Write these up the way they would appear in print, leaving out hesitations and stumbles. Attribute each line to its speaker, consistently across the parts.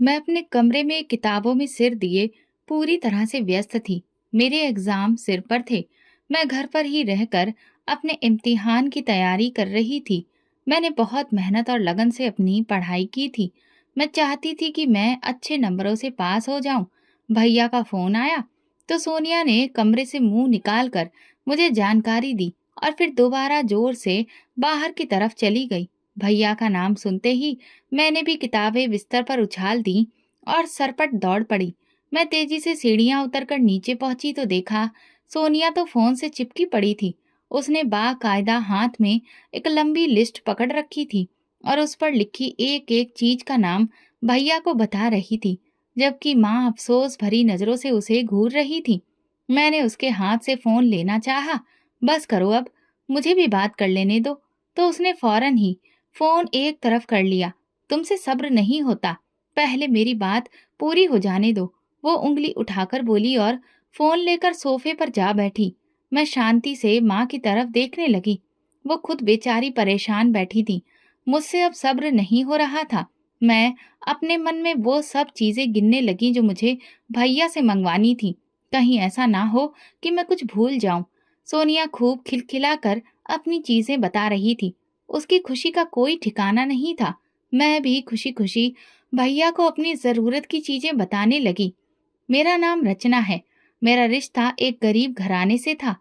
Speaker 1: मैं अपने कमरे में किताबों में सिर दिए पूरी तरह से व्यस्त थी। मेरे एग्जाम सिर पर थे। मैं घर पर ही रहकर अपने इम्तिहान की तैयारी कर रही थी। मैंने बहुत मेहनत और लगन से अपनी पढ़ाई की थी। मैं चाहती थी कि मैं अच्छे नंबरों से पास हो जाऊं। भैया का फोन आया तो सोनिया ने कमरे से मुंह निकाल कर मुझे जानकारी दी और फिर दोबारा जोर से बाहर की तरफ चली गई। भैया का नाम सुनते ही मैंने भी किताबें बिस्तर पर उछाल दी और सरपट दौड़ पड़ी। मैं तेजी से सीढ़ियां उतरकर नीचे पहुंची तो देखा सोनिया तो फोन से चिपकी पड़ी थी। उसने बाकायदा हाथ में एक लंबी लिस्ट पकड़ रखी थी और उस पर लिखी एक एक चीज का नाम भैया को बता रही थी, जबकि माँ अफसोस भरी नजरों से उसे घूर रही थी। मैंने उसके हाथ से फोन लेना चाहा। बस करो अब, मुझे भी बात कर लेने दो। तो उसने फौरन ही फोन एक तरफ कर लिया। तुमसे सब्र नहीं होता, पहले मेरी बात पूरी हो जाने दो। वो उंगली उठाकर बोली और फोन लेकर सोफे पर जा बैठी। मैं शांति से माँ की तरफ देखने लगी। वो खुद बेचारी परेशान बैठी थी। मुझसे अब सब्र नहीं हो रहा था। मैं अपने मन में वो सब चीजें गिनने लगी जो मुझे भैया से मंगवानी थी। कहीं ऐसा ना हो कि मैं कुछ भूल जाऊं। सोनिया खूब खिलखिलाकर अपनी चीजें बता रही थी। उसकी खुशी का कोई ठिकाना नहीं था। मैं भी खुशी खुशी भैया को अपनी जरूरत की चीजें बताने लगी। मेरा नाम रचना है। मेरा रिश्ता एक गरीब घराने से था।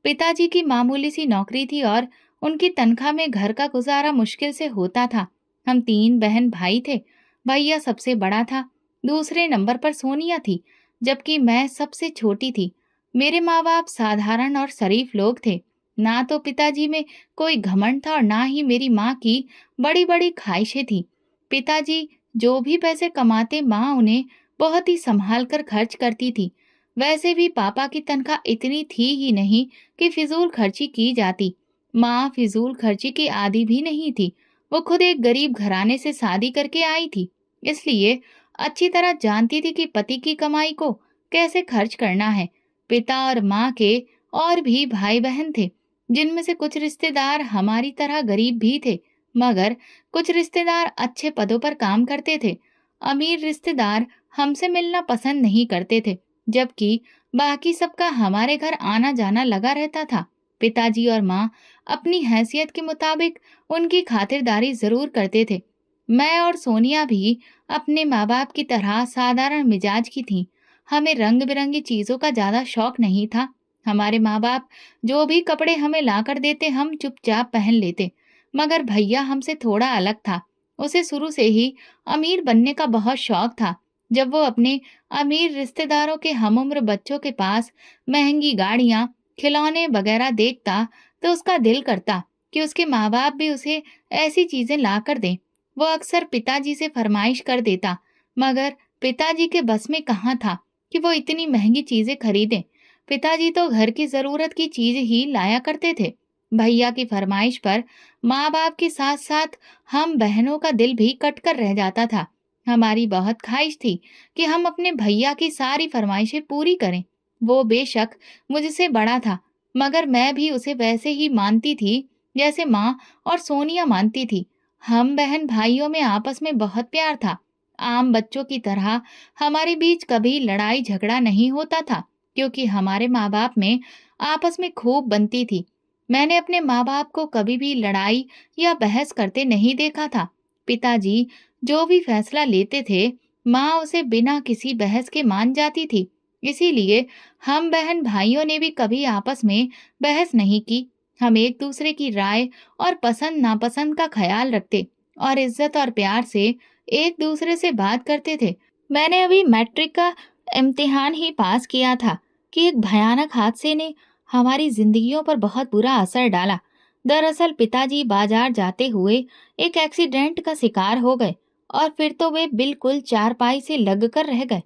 Speaker 1: पिताजी की मामूली सी नौकरी थी और उनकी तनख्वाह में घर का गुजारा मुश्किल से होता था। हम तीन बहन भाई थे। भैया सबसे बड़ा था। दूसरे नंबर पर सोनिया थी, जबकि मैं सबसे छोटी थी। मेरे माँ बाप साधारण और शरीफ लोग थे। ना तो पिताजी में कोई घमंड था और ना ही मेरी माँ की बड़ी बड़ी ख्वाहिशें थी। पिताजी जो भी पैसे कमाते माँ उन्हें बहुत ही संभाल कर खर्च करती थी। वैसे भी पापा की तनख्वाह इतनी थी ही नहीं कि फिजूल खर्ची की जाती। माँ फिजूल खर्ची की आदी भी नहीं थी। वो खुद एक गरीब घराने से शादी करके आई थी, इसलिए अच्छी तरह जानती थी कि पति की कमाई को कैसे खर्च करना है। पिता और माँ के और भी भाई बहन थे, जिनमें से कुछ रिश्तेदार हमारी तरह गरीब भी थे, मगर कुछ रिश्तेदार अच्छे पदों पर काम करते थे। अमीर रिश्तेदार हमसे मिलना पसंद नहीं करते थे, जबकि बाकी सबका हमारे घर आना जाना लगा रहता था। पिताजी और माँ अपनी हैसियत के मुताबिक उनकी खातिरदारी जरूर करते थे। मैं और सोनिया भी अपने माँ बाप की तरह साधारण मिजाज की थीं। हमें रंग बिरंगी चीजों का ज्यादा शौक नहीं था। हमारे माँ बाप जो भी कपड़े हमें लाकर देते हम चुपचाप पहन लेते। मगर भैया हमसे थोड़ा अलग था। उसे शुरू से ही अमीर बनने का बहुत शौक था। जब वो अपने अमीर रिश्तेदारों के हमउम्र बच्चों के पास महंगी गाड़ियां, खिलौने वगैरह देखता तो उसका दिल करता कि उसके माँ बाप भी उसे ऐसी चीजें ला कर दें। वो अक्सर पिताजी से फरमाइश कर देता, मगर पिताजी के बस में कहाँ था कि वो इतनी महंगी चीजें खरीदें। पिताजी तो घर की जरूरत की चीज ही लाया करते थे। भैया की फरमाइश पर माँ बाप के साथ साथ हम बहनों का दिल भी कट कर रह जाता था। हमारी बहुत ख्वाहिश थी कि हम अपने भैया की सारी फरमाइशें पूरी करें। वो बेशक मुझसे बड़ा था, मगर मैं भी उसे वैसे ही मानती थी जैसे माँ और सोनिया मानती थी। हम बहन भाइयों में आपस में बहुत प्यार था। आम बच्चों की तरह हमारे बीच कभी लड़ाई झगड़ा नहीं होता था, क्योंकि हमारे माँ बाप में आपस में खूब बनती थी। मैंने अपने माँ बाप को कभी भी लड़ाई या बहस करते नहीं देखा था। पिताजी जो भी फैसला लेते थे, माँ उसे बिना किसी बहस के मान जाती थी। इसीलिए हम बहन भाइयों ने भी कभी आपस में बहस नहीं की। हम एक दूसरे की राय और पसंद नापसंद का ख्याल रखते और इज्जत और प्यार से एक दूसरे से बात करते थे। मैंने अभी मैट्रिक का इम्तिहान ही पास किया था कि एक भयानक हादसे ने हमारी जिंदगियों पर बहुत बुरा असर डाला। दरअसल पिताजी बाजार जाते हुए एक एक्सीडेंट का शिकार हो गए और फिर तो वे बिल्कुल चारपाई से लगकर रह गए।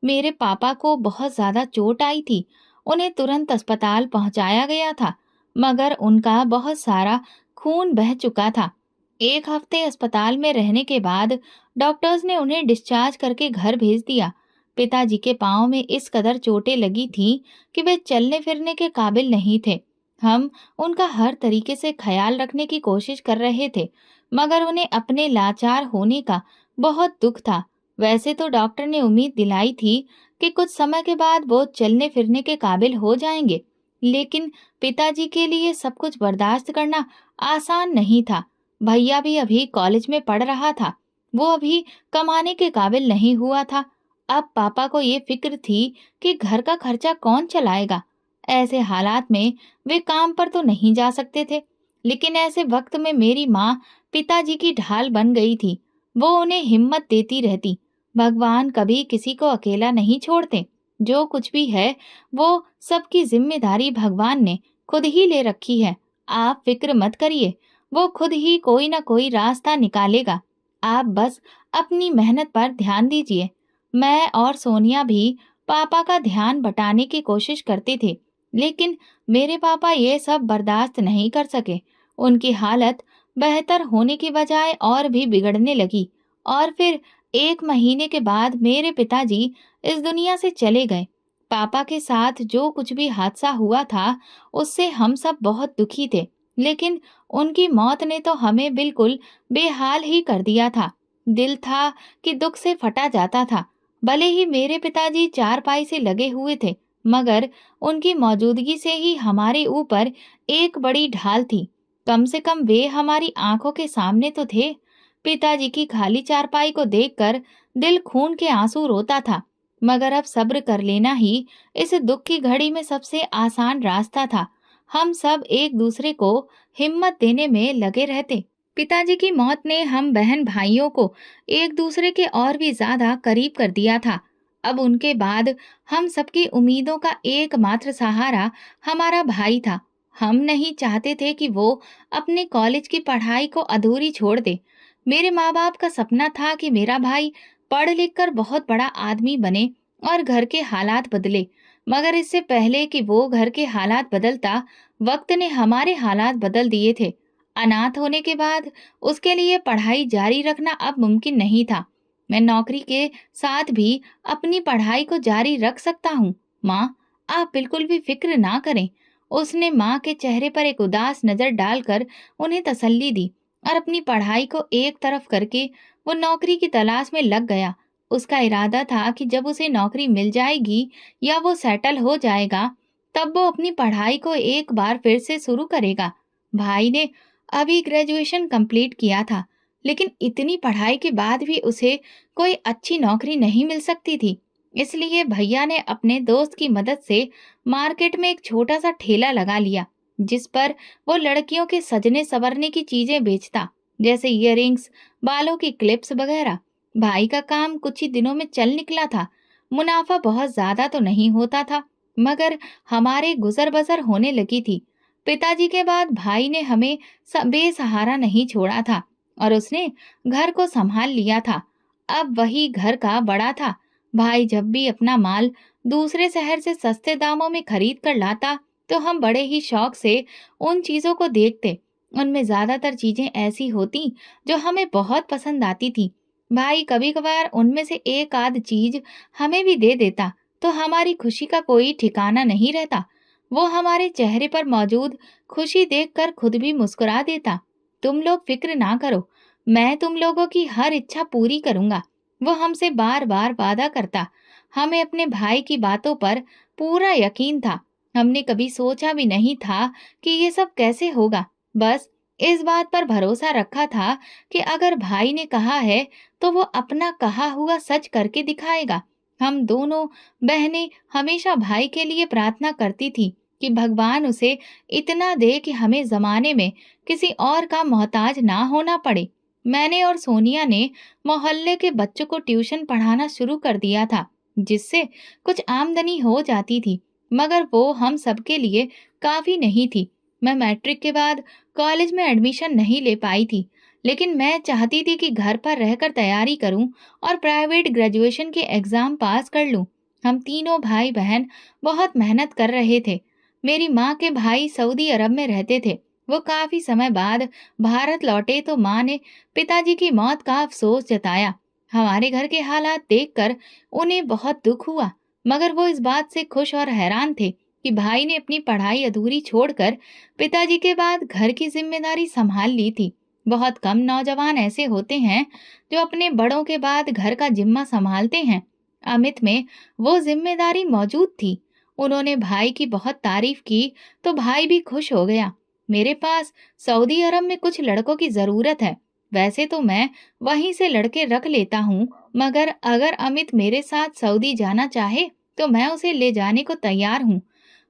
Speaker 1: मेरे पापा को बहुत ज्यादा चोट आई थी। उन्हें तुरंत अस्पताल पहुंचाया गया था, मगर उनका बहुत सारा खून बह चुका था। एक हफ्ते अस्पताल में रहने के बाद डॉक्टर्स ने उन्हें डिस्चार्ज करके घर भेज दिया। पिताजी के पाँव में इस कदर चोटें लगी थीं कि वे चलने फिरने के काबिल नहीं थे। हम उनका हर तरीके से ख्याल रखने की कोशिश कर रहे थे, मगर उन्हें अपने लाचार होने का बहुत दुख था। वैसे तो डॉक्टर ने उम्मीद दिलाई थी कि कुछ समय के बाद वो चलने फिरने के काबिल हो जाएंगे, लेकिन पिताजी के लिए सब कुछ बर्दाश्त करना आसान नहीं था। भैया भी अभी कॉलेज में पढ़ रहा था, वो अभी कमाने के काबिल नहीं हुआ था। अब पापा को ये फिक्र थी कि घर का खर्चा कौन चलाएगा। ऐसे हालात में वे काम पर तो नहीं जा सकते थे, लेकिन ऐसे वक्त में मेरी माँ पिताजी की ढाल बन गई थी। वो उन्हें हिम्मत देती रहती। भगवान कभी किसी को अकेला नहीं छोड़ते। जो कुछ भी है वो सबकी जिम्मेदारी भगवान ने खुद ही ले रखी है। आप फिक्र मत करिए, वो खुद ही कोई ना कोई रास्ता निकालेगा। आप बस अपनी मेहनत पर ध्यान दीजिए। मैं और सोनिया भी पापा का ध्यान बटाने की कोशिश करते थे, लेकिन मेरे पापा ये सब बर्दाश्त नहीं कर सके। उनकी हालत बेहतर होने की बजाय और भी बिगड़ने लगी, और फिर 1 महीने के बाद मेरे पिताजी इस दुनिया से चले गए। पापा के साथ जो कुछ भी हादसा हुआ था, उससे हम सब बहुत दुखी थे, लेकिन उनकी मौत ने तो हमें बिल्कुल बेहाल ही कर दिया था। दिल था कि दुख से फटा जाता था। भले ही मेरे पिताजी चारपाई से लगे हुए थे, मगर उनकी मौजूदगी से ही हमारे ऊपर एक बड़ी ढाल थी। कम से कम वे हमारी आंखों के सामने तो थे। पिताजी की खाली चारपाई को देखकर दिल खून के आंसू रोता था, मगर अब सब्र कर लेना ही इस दुख की घड़ी में सबसे आसान रास्ता था। हम सब एक दूसरे को हिम्मत देने में लगे रहते। पिताजी की मौत ने हम बहन भाइयों को एक दूसरे के और भी ज्यादा करीब कर दिया था। अब उनके बाद हम सबकी उम्मीदों का एकमात्र सहारा हमारा भाई था। हम नहीं चाहते थे कि वो अपने कॉलेज की पढ़ाई को अधूरी छोड़ दे। मेरे माँ बाप का सपना था कि मेरा भाई पढ़ लिख कर बहुत बड़ा आदमी बने और घर के हालात बदले। मगर इससे पहले कि वो घर के हालात बदलता, वक्त ने हमारे हालात बदल दिए थे। अनाथ होने के बाद उसके लिए पढ़ाई जारी रखना अब मुमकिन नहीं था। मैं नौकरी के साथ भी अपनी पढ़ाई को जारी रख सकता हूँ। माँ, आप बिल्कुल भी फिक्र ना करें। उसने माँ के चेहरे पर एक उदास नजर डालकर उन्हें तसल्ली दी और अपनी पढ़ाई को एक तरफ करके वो नौकरी की तलाश में लग गया। उसका इरादा था कि जब उसे नौकरी मिल जाएगी या वो सेटल हो जाएगा, तब वो अपनी पढ़ाई को एक बार फिर से शुरू करेगा। भाई ने अभी ग्रेजुएशन कंप्लीट किया था, लेकिन इतनी पढ़ाई के बाद भी उसे कोई अच्छी नौकरी नहीं मिल सकती थी। इसलिए भैया ने अपने दोस्त की मदद से मार्केट में एक छोटा सा ठेला लगा लिया, जिस पर वो लड़कियों के सजने संवरने की चीजें बेचता, जैसे इयररिंग्स, बालों की क्लिप्स वगैरह। भाई का काम कुछ ही दिनों में चल निकला था। मुनाफा बहुत ज्यादा तो नहीं होता था, मगर हमारे गुजर बसर होने लगी थी। पिताजी के बाद भाई ने हमें बेसहारा नहीं छोड़ा था और उसने घर को संभाल लिया था। अब वही घर का बड़ा था। भाई जब भी अपना माल दूसरे शहर से सस्ते दामों में खरीद कर लाता, तो हम बड़े ही शौक से उन चीजों को देखते। उनमें ज्यादातर चीजें ऐसी होती जो हमें बहुत पसंद आती थी। भाई कभी कभार उनमें से एक आध चीज हमें भी दे देता, तो हमारी खुशी का कोई ठिकाना नहीं रहता। वो हमारे चेहरे पर मौजूद खुशी देखकर खुद भी मुस्कुरा देता। तुम लोग फिक्र ना करो, मैं तुम लोगों की हर इच्छा पूरी करूंगा। वो हमसे बार बार वादा करता। हमें अपने भाई की बातों पर पूरा यकीन था। हमने कभी सोचा भी नहीं था कि ये सब कैसे होगा। बस इस बात पर भरोसा रखा था कि अगर भाई ने कहा है तो वो अपना कहा हुआ सच करके दिखाएगा। हम दोनों बहनें हमेशा भाई के लिए प्रार्थना करती थी कि भगवान उसे इतना दे कि हमें जमाने में किसी और का मोहताज ना होना पड़े। मैंने और सोनिया ने मोहल्ले के बच्चों को ट्यूशन पढ़ाना शुरू कर दिया था, जिससे कुछ आमदनी हो जाती थी, मगर वो हम सबके लिए काफी नहीं थी। मैं मैट्रिक के बाद कॉलेज में एडमिशन नहीं ले पाई थी, लेकिन मैं चाहती थी कि घर पर रहकर तैयारी करूं और प्राइवेट ग्रेजुएशन के एग्जाम पास कर लूं। हम तीनों भाई बहन बहुत मेहनत कर रहे थे। मेरी माँ के भाई सऊदी अरब में रहते थे। वो काफी समय बाद भारत लौटे तो माँ ने पिताजी की मौत का अफसोस जताया। हमारे घर के हालात देखकर उन्हें बहुत दुख हुआ, मगर वो इस बात से खुश और हैरान थे कि भाई ने अपनी पढ़ाई अधूरी छोड़कर पिताजी के बाद घर की जिम्मेदारी संभाल ली थी। बहुत कम नौजवान ऐसे होते हैं जो अपने बड़ों के बाद घर का जिम्मा संभालते हैं। अमित में वो जिम्मेदारी मौजूद थी। उन्होंने भाई की बहुत तारीफ की तो भाई भी खुश हो गया। मेरे पास सऊदी अरब में कुछ लड़कों की जरूरत है। वैसे तो मैं वहीं से लड़के रख लेता हूँ, मगर अगर अमित मेरे साथ सऊदी जाना चाहे तो मैं उसे ले जाने को तैयार हूँ।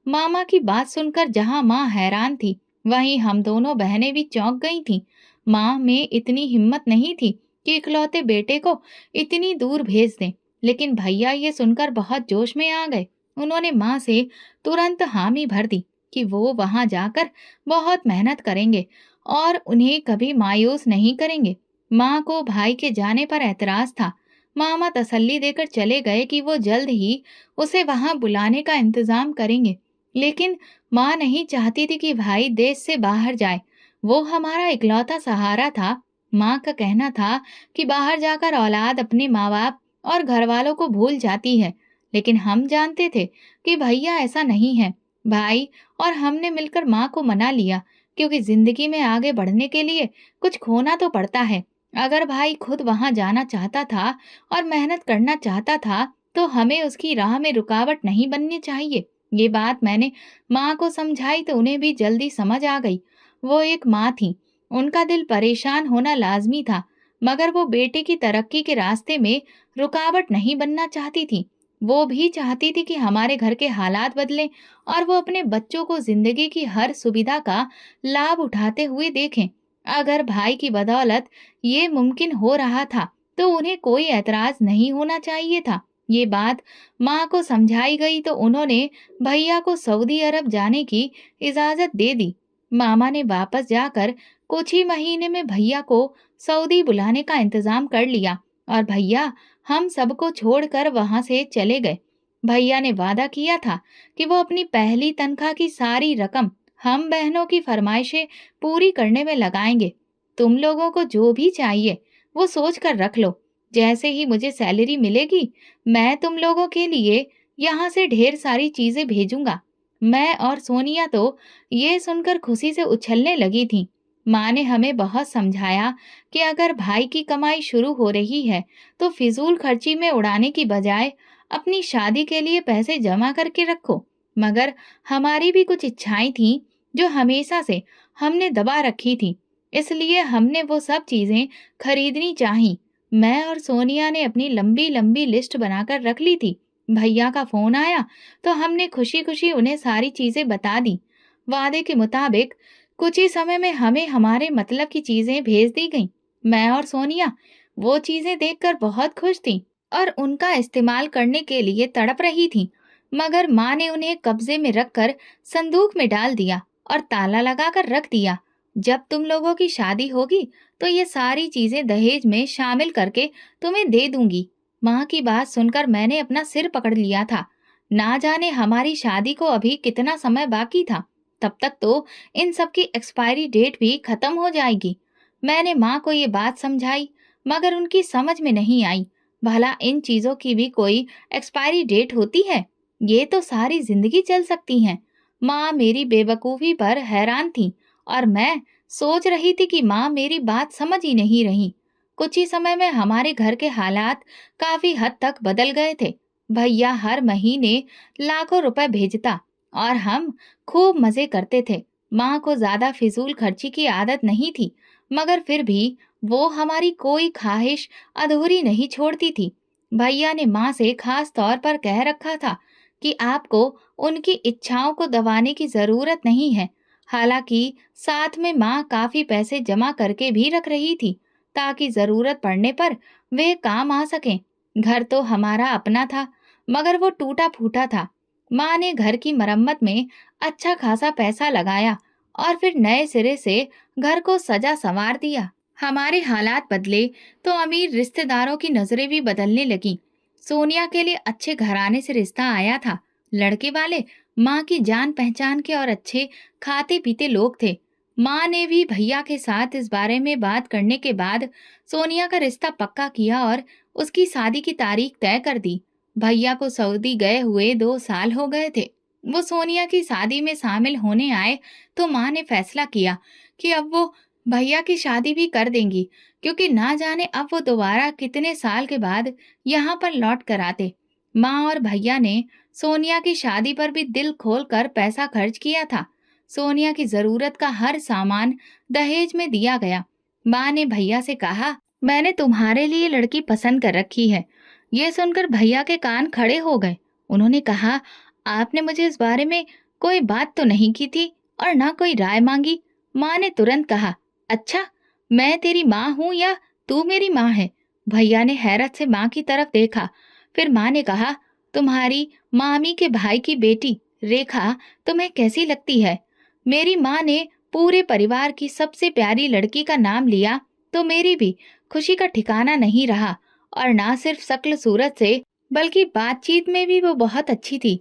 Speaker 1: मामा की बात सुनकर जहाँ माँ हैरान थी, वहीं हम दोनों बहनें भी चौंक गई थीं। माँ में इतनी हिम्मत नहीं थी कि इकलौते बेटे को इतनी दूर भेज दें, लेकिन भैया ये सुनकर बहुत जोश में आ गए। उन्होंने माँ से तुरंत हामी भर दी कि वो वहां जाकर बहुत मेहनत करेंगे और उन्हें कभी मायूस नहीं करेंगे। माँ को भाई के जाने पर ऐतराज था। मामा तसल्ली देकर चले गए कि वो जल्द ही उसे वहां बुलाने का इंतजाम करेंगे, लेकिन माँ नहीं चाहती थी कि भाई देश से बाहर जाए। वो हमारा इकलौता सहारा था। माँ का कहना था कि बाहर जाकर औलाद अपने माँ बाप और घर वालों को भूल जाती है, लेकिन हम जानते थे कि भैया ऐसा नहीं है। भाई और हमने मिलकर माँ को मना लिया, क्योंकि जिंदगी में आगे बढ़ने के लिए कुछ खोना तो पड़ता है। अगर भाई खुद वहां जाना चाहता था और मेहनत करना चाहता था तो हमें उसकी राह में रुकावट नहीं बननी चाहिए। ये बात मैंने माँ को समझाई तो उन्हें भी जल्दी समझ आ गई। वो एक माँ थी, उनका दिल परेशान होना लाजमी था, मगर वो बेटे की तरक्की के रास्ते में रुकावट नहीं बनना चाहती थी। वो भी चाहती थी कि हमारे घर के हालात बदलें और वो अपने बच्चों को जिंदगी की हर सुविधा का लाभ उठाते हुए देखें। अगर भाई की बदौलत ये मुमकिन हो रहा था तो उन्हें कोई ऐतराज नहीं होना चाहिए था। ये बात माँ को समझाई गई तो उन्होंने भैया को सऊदी अरब जाने की इजाजत दे दी। मामा ने वापस जाकर कुछ ही महीने में भैया को सऊदी बुलाने का इंतजाम कर लिया और भैया हम सबको छोड़कर वहां से चले गए। भैया ने वादा किया था कि वो अपनी पहली तनख्वाह की सारी रकम हम बहनों की फरमाइशें पूरी करने में लगाएंगे। तुम लोगों को जो भी चाहिए वो सोच कर रख लो। जैसे ही मुझे सैलरी मिलेगी मैं तुम लोगों के लिए यहाँ से ढेर सारी चीजें भेजूंगा। मैं और सोनिया तो ये सुनकर खुशी से उछलने लगी थी। माँ ने हमें बहुत समझाया कि अगर भाई की कमाई शुरू हो रही है तो फिजूल खर्ची में उड़ाने की बजाय अपनी शादी के लिए पैसे जमा करके रखो। मगर हमारी भी कुछ इच्छाएं थीं जो हमेशा से हमने दबा रखी थी, इसलिए हमने वो सब चीजें खरीदनी चाही। मैं और सोनिया ने अपनी लंबी लंबी लिस्ट बनाकर रख ली थी। भैया का फोन आया तो हमने खुशी खुशी उन्हें सारी चीजें बता दी। वादे के मुताबिक कुछ ही समय में हमें हमारे मतलब की चीजें भेज दी गईं। मैं और सोनिया वो चीजें देखकर बहुत खुश थीं और उनका इस्तेमाल करने के लिए तड़प रही थीं। मगर माँ ने उन्हें कब्जे में रखकर संदूक में डाल दिया और ताला लगाकर रख दिया। जब तुम लोगों की शादी होगी तो ये सारी चीजें दहेज में शामिल करके तुम्हें दे दूंगी। माँ की बात सुनकर मैंने अपना सिर पकड़ लिया था। ना जाने हमारी शादी को अभी कितना समय बाकी था। तब तक तो इन सब की एक्सपायरी डेट भी खत्म हो जाएगी। मैंने माँ को ये बात समझाई, मगर उनकी समझ में नहीं आई। भला इन चीजों की भी कोई एक्सपायरी डेट होती है? ये तो सारी जिंदगी चल सकती हैं। माँ मेरी बेवकूफी पर हैरान थी और मैं सोच रही थी कि माँ मेरी बात समझ ही नहीं रही। कुछ ही समय में हमारे घर के हालात काफी हद तक बदल गए थे। भैया हर महीने लाखों रुपए भेजता और हम खूब मजे करते थे। माँ को ज्यादा फिजूल खर्ची की आदत नहीं थी, मगर फिर भी वो हमारी कोई ख्वाहिश अधूरी नहीं छोड़ती थी। भैया ने माँ से खास तौर पर कह रखा था कि आपको उनकी इच्छाओं को दबाने की जरूरत नहीं है। हालांकि साथ में माँ काफी पैसे जमा करके भी रख रही थी ताकि जरूरत पड़ने पर वे काम आ सकें। घर तो हमारा अपना था, मगर वो टूटा फूटा था। माँ ने घर की मरम्मत में अच्छा खासा पैसा लगाया और फिर नए सिरे से घर को सजा संवार दिया। हमारे हालात बदले तो अमीर रिश्तेदारों की नजरें भी बदलने लगी। सोनिया के लिए अच्छे घराने से रिश्ता आया था। लड़के वाले माँ की जान पहचान के और अच्छे खाते पीते लोग थे। माँ ने भी भैया के साथ इस बारे में बात करने के बाद सोनिया का रिश्ता पक्का किया और उसकी शादी की तारीख तय कर दी। भैया को सऊदी गए हुए 2 साल हो गए थे। वो सोनिया की शादी में शामिल होने आए तो माँ ने फैसला किया कि अब वो भैया की शादी भी कर देंगी, क्योंकि ना जाने अब वो दोबारा कितने साल के बाद यहाँ पर लौट कर आते। माँ और भैया ने सोनिया की शादी पर भी दिल खोल कर पैसा खर्च किया था। सोनिया की जरूरत का हर सामान दहेज में दिया गया। माँ ने भैया से कहा, मैंने तुम्हारे लिए लड़की पसंद कर रखी है। ये सुनकर भैया के कान खड़े हो गए। उन्होंने कहा, आपने मुझे इस बारे में कोई बात तो नहीं की थी और ना कोई राय मांगी। माँ ने तुरंत कहा, अच्छा, मैं तेरी माँ हूँ या तू मेरी माँ है? भैया ने हैरत से माँ की तरफ देखा। फिर माँ ने कहा, तुम्हारी मामी के भाई की बेटी रेखा तुम्हें कैसी लगती है? मेरी माँ ने पूरे परिवार की सबसे प्यारी लड़की का नाम लिया तो मेरी भी खुशी का ठिकाना नहीं रहा। और ना सिर्फ शक्ल सूरत से, बल्कि बातचीत में भी वो बहुत अच्छी थी।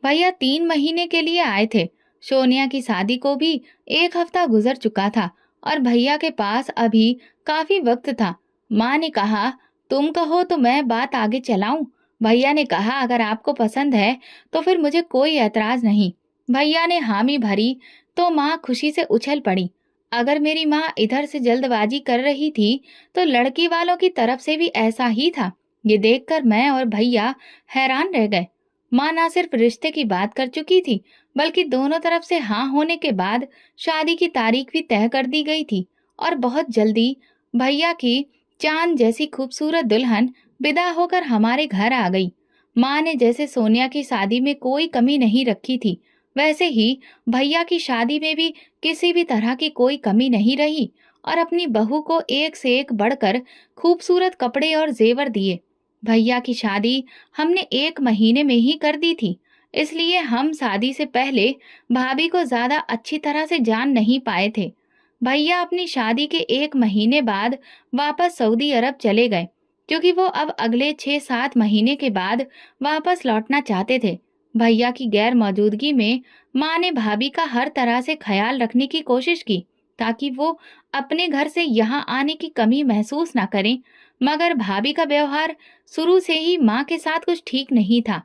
Speaker 1: भैया 3 महीने के लिए आए थे। सोनिया की शादी को भी 1 हफ्ता गुजर चुका था और भैया के पास अभी काफी वक्त था। माँ ने कहा, तुम कहो तो मैं बात आगे चलाऊं? भैया ने कहा, अगर आपको पसंद है तो फिर मुझे कोई ऐतराज नहीं। भैया ने हामी भरी तो माँ खुशी से उछल पड़ी। अगर मेरी माँ इधर से जल्दबाजी कर रही थी तो लड़की वालों की तरफ से भी ऐसा ही था। ये देखकर मैं और भैया हैरान रह गए। माँ ना सिर्फ रिश्ते की बात कर चुकी थी, बल्कि दोनों तरफ से हाँ होने के बाद शादी की तारीख भी तय कर दी गई थी। और बहुत जल्दी भैया की चांद जैसी खूबसूरत दुल्हन विदा होकर हमारे घर आ गई। माँ ने जैसे सोनिया की शादी में कोई कमी नहीं रखी थी, वैसे ही भैया की शादी में भी किसी भी तरह की कोई कमी नहीं रही और अपनी बहू को एक से एक बढ़कर खूबसूरत कपड़े और जेवर दिए। भैया की शादी हमने 1 महीने में ही कर दी थी, इसलिए हम शादी से पहले भाभी को ज्यादा अच्छी तरह से जान नहीं पाए थे। भैया अपनी शादी के 1 महीने बाद वापस सऊदी अरब चले गए, क्योंकि वो अब अगले 6-7 महीने के बाद वापस लौटना चाहते थे। भैया की गैर मौजूदगी में माँ ने भाभी का हर तरह से ख्याल रखने की कोशिश की, ताकि वो अपने घर से यहाँ आने की कमी महसूस ना करें। मगर भाभी का व्यवहार शुरू से ही माँ के साथ कुछ ठीक नहीं था।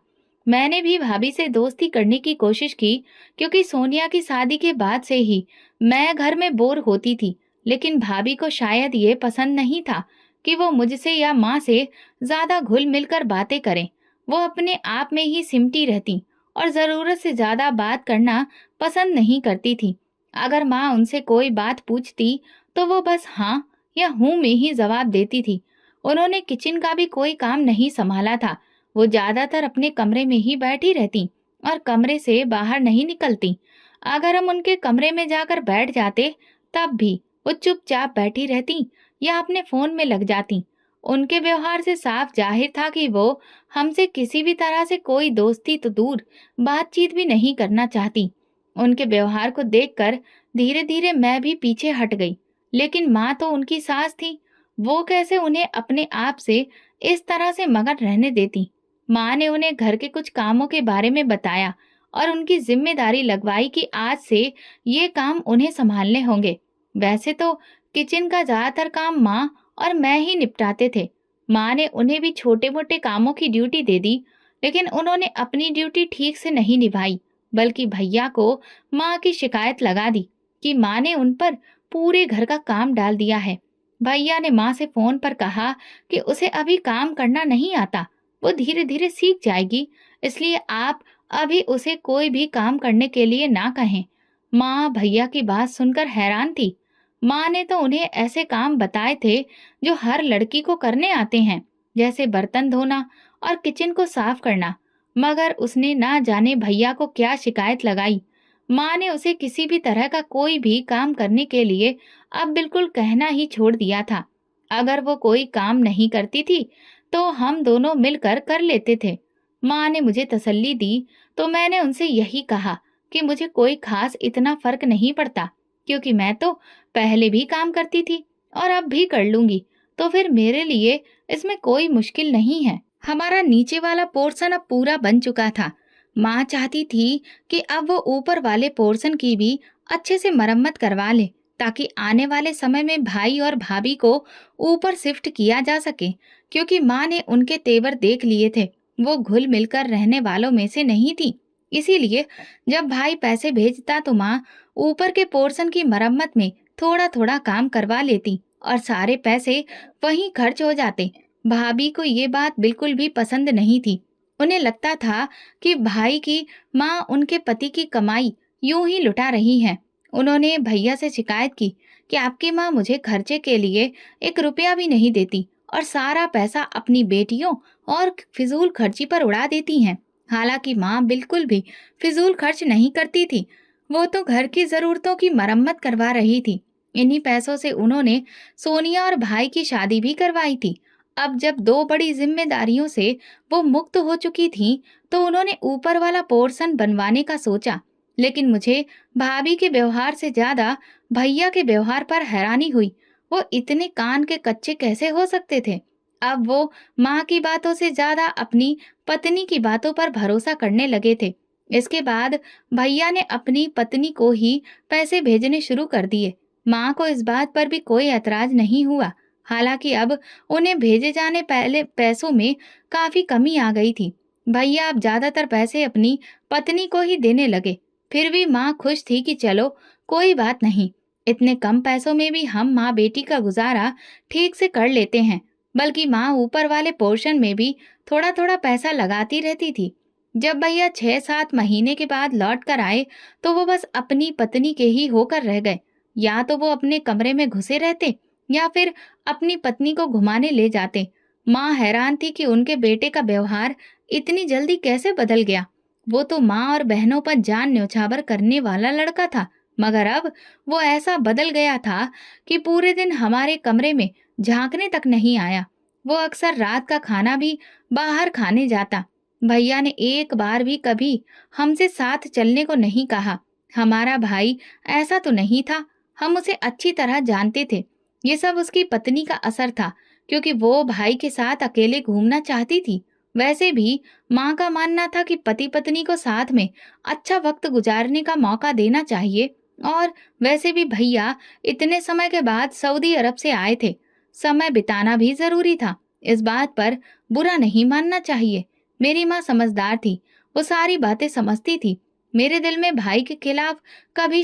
Speaker 1: मैंने भी भाभी से दोस्ती करने की कोशिश की, क्योंकि सोनिया की शादी के बाद से ही मैं घर में बोर होती थी। लेकिन भाभी को शायद ये पसंद नहीं था कि वो मुझसे या माँ से ज्यादा घुल मिलकर बातें करें। वो अपने आप में ही सिमटी रहती और जरूरत से ज्यादा बात करना पसंद नहीं करती थी। अगर माँ उनसे कोई बात पूछती तो वो बस हाँ या हूँ में ही जवाब देती थी। उन्होंने किचन का भी कोई काम नहीं संभाला था। वो ज्यादातर अपने कमरे में ही बैठी रहती और कमरे से बाहर नहीं निकलती। अगर हम उनके कमरे में जाकर बैठ जाते, तब भी वो चुपचाप बैठी रहती या अपने फोन में लग जाती। उनके व्यवहार से साफ जाहिर था कि वो हमसे किसी भी तरह से कोई दोस्ती तो दूर बातचीत भी नहीं करना चाहती। उनके व्यवहार को देखकर धीरे धीरे मैं भी पीछे हट गई। लेकिन माँ तो उनकी सास थी, वो कैसे उन्हें अपने आप से इस तरह से मगन रहने देती। माँ ने उन्हें घर के कुछ कामों के बारे में बताया और उनकी जिम्मेदारी लगवाई कि आज से ये काम उन्हें संभालने होंगे। वैसे तो किचन का ज्यादातर काम माँ और मैं ही निपटाते थे। माँ ने उन्हें भी छोटे मोटे कामों की ड्यूटी दे दी, लेकिन उन्होंने अपनी ड्यूटी ठीक से नहीं निभाई, बल्कि भैया को माँ की शिकायत लगा दी कि माँ ने उन पर पूरे घर का काम डाल दिया है। भैया ने माँ से फोन पर कहा कि उसे अभी काम करना नहीं आता, वो धीरे धीरे सीख जाएगी, इसलिए आप अभी उसे कोई भी काम करने के लिए ना कहें। माँ भैया की बात सुनकर हैरान थी। माँ ने तो उन्हें ऐसे काम बताए थे जो हर लड़की को करने आते हैं, जैसे बर्तन धोना और किचन को साफ करना। मगर उसने ना जाने भैया को क्या शिकायत लगाई। माँ ने उसे किसी भी तरह का कोई भी काम करने के लिए अब बिल्कुल कहना ही छोड़ दिया था। अगर वो कोई काम नहीं करती थी तो हम दोनों मिलकर कर लेते थे। माँ ने मुझे तसल्ली दी तो मैंने उनसे यही कहा कि मुझे कोई खास इतना फर्क नहीं पड़ता, क्योंकि मैं तो पहले भी काम करती थी और अब भी कर लूंगी, तो फिर मेरे लिए इसमें कोई मुश्किल नहीं है। हमारा नीचे वाला पोर्शन अब पूरा बन चुका था। माँ चाहती थी कि अब वो ऊपर वाले पोर्शन की भी अच्छे से मरम्मत करवा ले, ताकि आने वाले समय में भाई और भाभी को ऊपर शिफ्ट किया जा सके, क्योंकि माँ ने उनके तेवर देख लिए थे। वो घुल मिलकर रहने वालों में से नहीं थी। इसीलिए जब भाई पैसे भेजता तो माँ ऊपर के पोर्शन की मरम्मत में थोड़ा थोड़ा काम करवा लेती और सारे पैसे वहीं खर्च हो जाते। भाभी को ये बात बिल्कुल भी पसंद नहीं थी। उन्हें लगता था कि भाई की माँ उनके पति की कमाई यूं ही लुटा रही है। उन्होंने भैया से शिकायत की कि आपकी माँ मुझे खर्चे के लिए 1 रुपया भी नहीं देती और सारा पैसा अपनी बेटियों और फिजूल खर्ची पर उड़ा देती हैं। हालांकि माँ बिल्कुल भी फिजूल खर्च नहीं करती थी। वो तो घर की जरूरतों की मरम्मत करवा रही थी। इन्हीं पैसों से उन्होंने सोनिया और भाई की शादी भी करवाई थी। अब जब 2 बड़ी जिम्मेदारियों से वो मुक्त हो चुकी थी, तो उन्होंने ऊपर वाला पोर्शन बनवाने का सोचा। लेकिन मुझे भाभी के व्यवहार से ज्यादा भैया के व्यवहार पर हैरानी हुई। वो इतने कान के कच्चे कैसे हो सकते थे? अब वो माँ की बातों से ज्यादा अपनी पत्नी की बातों पर भरोसा करने लगे थे। इसके बाद भैया ने अपनी पत्नी को ही पैसे भेजने शुरू कर दिए। माँ को इस बात पर भी कोई ऐतराज नहीं हुआ। हालांकि अब उन्हें भेजे जाने पहले पैसों में काफी कमी आ गई थी। भैया अब ज्यादातर पैसे अपनी पत्नी को ही देने लगे। फिर भी माँ खुश थी कि चलो कोई बात नहीं, इतने कम पैसों में भी हम माँ बेटी का गुजारा ठीक से कर लेते हैं। बल्कि माँ ऊपर वाले पोर्शन में भी थोड़ा थोड़ा पैसा लगाती रहती थी। जब भैया 6-7 महीने के बाद लौट कर आए, तो वो बस अपनी पत्नी के ही होकर रह गए। या तो वो अपने कमरे में घुसे रहते या फिर अपनी पत्नी को घुमाने ले जाते। माँ हैरान थी कि उनके बेटे का व्यवहार इतनी जल्दी कैसे बदल गया। वो तो माँ और बहनों पर जान न्यौछावर करने वाला लड़का था, मगर अब वो ऐसा बदल गया था कि पूरे दिन हमारे कमरे में झांकने तक नहीं आया। वो अक्सर रात का खाना भी बाहर खाने जाता। भैया ने एक बार भी कभी हमसे साथ चलने को नहीं कहा। हमारा भाई ऐसा तो नहीं था, हम उसे अच्छी तरह जानते थे। ये सब उसकी पत्नी का असर था, क्योंकि वो भाई के साथ अकेले घूमना चाहती थी। वैसे भी माँ का मानना था कि पति पत्नी को साथ में अच्छा वक्त गुजारने का मौका देना चाहिए। और वैसे भी भैया इतने समय के बाद सऊदी अरब से आए थे, समय बिताना भी जरूरी था। इस बात पर बुरा नहीं मानना चाहिए। मेरी माँ समझदार थी, वो सारी बातें समझती थी। मेरे दिल में भाई के खिलाफ काफी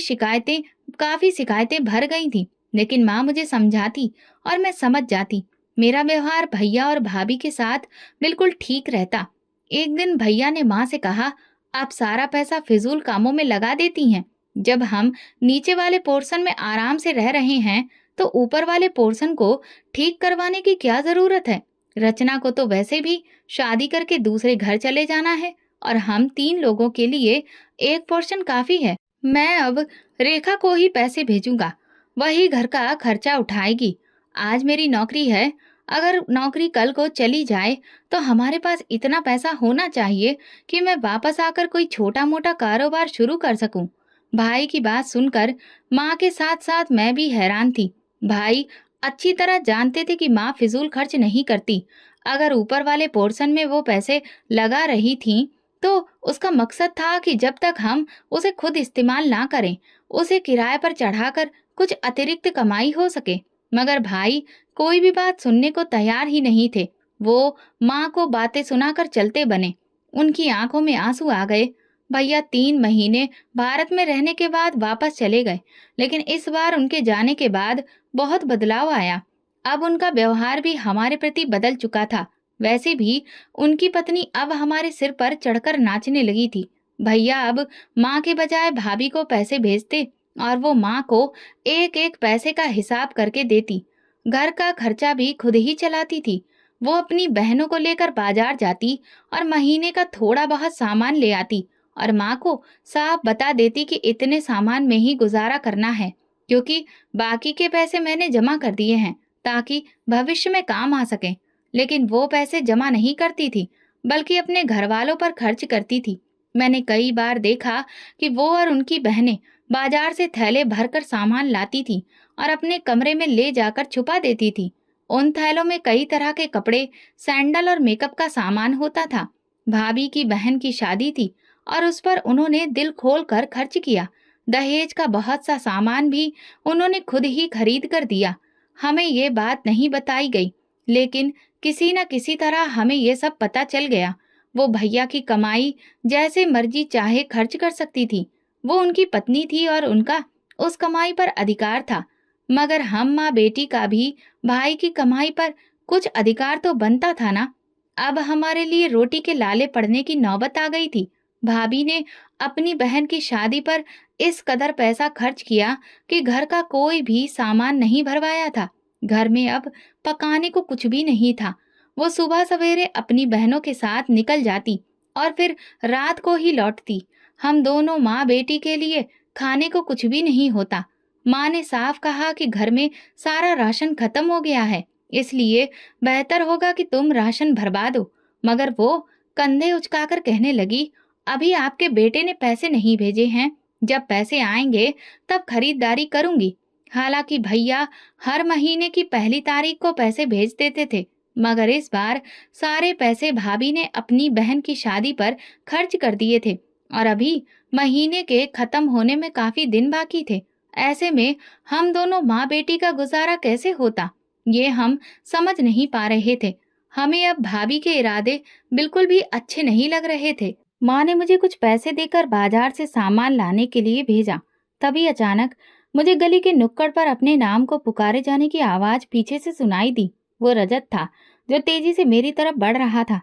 Speaker 1: शिकायतें भर गई थी, लेकिन माँ मुझे समझाती और मैं समझ जाती। मेरा व्यवहार भैया और भाभी के साथ बिल्कुल ठीक रहता। एक दिन भैया ने माँ से कहा, आप सारा पैसा फिजूल कामों में लगा देती हैं। जब हम नीचे वाले पोर्शन में आराम से रह रहे हैं, तो ऊपर वाले पोर्शन को ठीक करवाने की क्या जरूरत है? रचना को तो वैसे भी शादी करके दूसरे घर चले जाना है और हम 3 लोगों के लिए एक पोर्शन काफी है। मैं अब रेखा को ही पैसे भेजूंगा, वही घर का खर्चा उठाएगी। आज मेरी नौकरी है, अगर नौकरी कल को चली जाए तो हमारे पास इतना पैसा होना चाहिए कि मैं वापस आकर कोई छोटा मोटा कारोबार शुरू कर सकूं। भाई की बात सुनकर माँ के साथ साथ मैं भी हैरान थी। भाई अच्छी तरह जानते थे कि माँ फिजूल खर्च नहीं करती। अगर ऊपर वाले पोर्शन में वो पैसे लगा रही थी, तो उसका मकसद था कि जब तक हम उसे खुद इस्तेमाल ना करें, उसे किराए पर चढ़ाकर कुछ अतिरिक्त कमाई हो सके। मगर भाई कोई भी बात सुनने को तैयार ही नहीं थे। वो माँ को बातें सुनाकर चलते बने। उनकी आंखों में आंसू आ गए। भैया 3 महीने भारत में रहने के बाद वापस चले गए, लेकिन इस बार उनके जाने के बाद बहुत बदलाव आया। अब उनका व्यवहार भी हमारे प्रति बदल चुका था। वैसे भी उनकी पत्नी अब हमारे सिर पर चढ़कर नाचने लगी थी। भैया अब माँ के बजाय भाभी को पैसे भेजते और वो माँ को एक एक पैसे का हिसाब करके देती। घर का खर्चा भी खुद ही चलाती थी। वो अपनी बहनों को लेकर बाजार जाती और महीने का थोड़ा बहुत सामान ले आती और माँ को साफ बता देती कि इतने सामान में ही गुजारा करना है, क्योंकि बाकी के पैसे मैंने जमा कर दिए हैं ताकि भविष्य में काम आ सके। लेकिन वो पैसे जमा नहीं करती थी, बल्कि अपने घर वालों पर खर्च करती थी। मैंने कई बार देखा कि वो और उनकी बहनें बाजार से थैले भरकर सामान लाती थी और अपने कमरे में ले जाकर छुपा देती थी। उन थैलों में कई तरह के कपड़े, सैंडल और मेकअप का सामान होता था। भाभी की बहन की शादी थी और उस पर उन्होंने दिल खोल कर खर्च किया। दहेज का बहुत सा सामान भी उन्होंने खुद ही खरीद कर दिया। हमें ये बात नहीं बताई गई, लेकिन किसी न किसी तरह हमें ये सब पता चल गया। वो भैया की कमाई जैसे मर्जी चाहे खर्च कर सकती थी। वो उनकी पत्नी थी और उनका उस कमाई पर अधिकार था। मगर हम माँ बेटी का भी भाई की कमाई पर कुछ अधिकार तो बनता था ना। अब हमारे लिए रोटी के लाले पड़ने की नौबत आ गई थी। भाभी ने अपनी बहन की शादी पर इस कदर पैसा खर्च किया कि घर का कोई भी सामान नहीं भरवाया था। घर में अब पकाने को कुछ भी नहीं था। वो सुबह सवेरे अपनी बहनों के साथ निकल जाती और फिर रात को ही लौटती। हम दोनों माँ बेटी के लिए खाने को कुछ भी नहीं होता। माँ ने साफ कहा कि घर में सारा राशन खत्म हो गया है, इसलिए बेहतर होगा कि तुम राशन भरवा दो। मगर वो कंधे उचकाकर कहने लगी, अभी आपके बेटे ने पैसे नहीं भेजे हैं, जब पैसे आएंगे तब खरीदारी करूंगी। हालांकि भैया हर महीने की पहली तारीख को पैसे भेज देते थे, मगर इस बार सारे पैसे भाभी ने अपनी बहन की शादी पर खर्च कर दिए थे और अभी महीने के खत्म होने में काफी दिन बाकी थे। ऐसे में हम दोनों माँ बेटी का गुजारा कैसे होता, ये हम समझ नहीं पा रहे थे। हमें अब भाभी के इरादे बिल्कुल भी अच्छे नहीं लग रहे थे। माँ ने मुझे कुछ पैसे देकर बाजार से सामान लाने के लिए भेजा। तभी अचानक मुझे गली के नुक्कड़ पर अपने नाम को पुकारे जाने की आवाज पीछे से सुनाई दी। वो रजत था, जो तेजी से मेरी तरफ बढ़ रहा था।